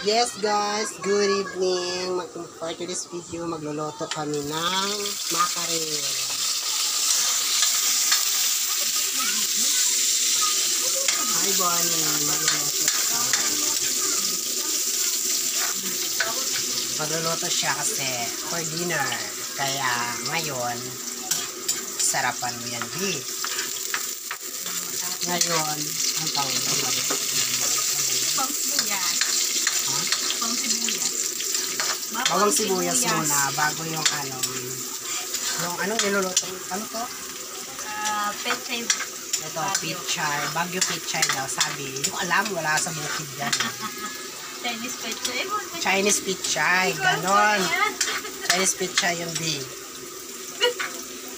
Yes guys, good evening. For today's video, magluluto kami ng macaroni. Hi Bonnie, magluluto siya kasi for dinner. Kaya ngayon, sarapan mo yan, B. Ngayon, ang tawag mo. Pang-sibuyas. Ha? Pang-sibuyas. Bawang sibuyas muna bago yung anong niluluto? Ano to? Pechay. Ito, pichay. Bagyo pichay daw, sabi. Hindi ko alam, wala sa bukid yan. Chinese pechay. Chinese pichay, ganon. Chinese pichay yung B.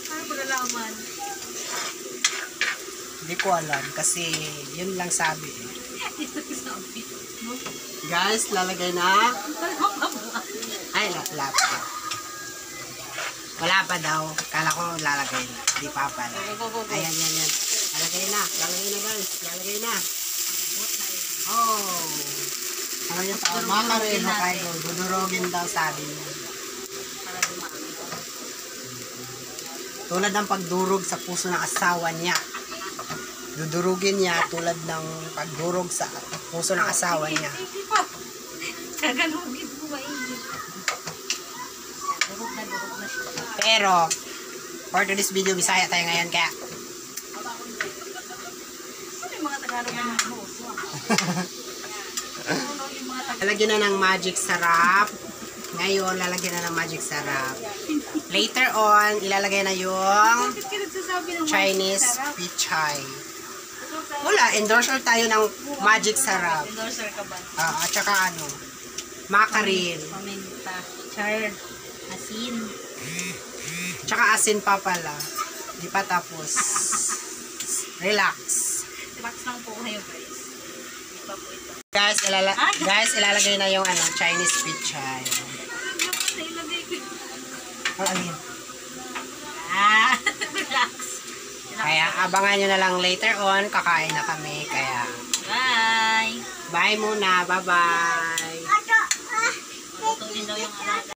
Ano ba nalaman? Hindi ko alam, kasi yun lang sabi. Sabi. Guys, lalagay na. Ay, lap. Wala pa daw. Kala ko lalagay na. Di pa pala. Ayan, yan. Lalagay na guys. Lalagay na. Oh. Ano yung tawag? Macaroni Hokkaido. Dudurogin daw sabi niya. Tulad ng pagdurog sa puso ng asawa niya. Dudurugin niya tulad ng pagdurog sa puso ng asawa niya. Kagalugin ko mainit. Durog na siya. Pero, for today's video, Bisaya tayo ngayon kaya. Ano yung mga Tagalog na mga boso? Lalagyan na ng magic sarap. Ngayon, lalagyan na ng magic sarap. Later on, ilalagay na yung Bakit ka nagsasabi ng Chinese sarap? pichay. Wala, endorser tayo ng magic sarap. Endorser ka ba? At saka macaron. Paminta. Chard. Asin. Tsaka asin pa pala. Di pa tapos. Relax. Relax lang po kayo guys. Di pa po ito. Guys, ilalagay na yung Chinese pichay. Ilagay ko. Ano yun? Relax. Kaya abangan nyo na lang later on. Kakain na kami. Kaya Bye. bye muna. Bye-bye. Ito din daw yung alaga.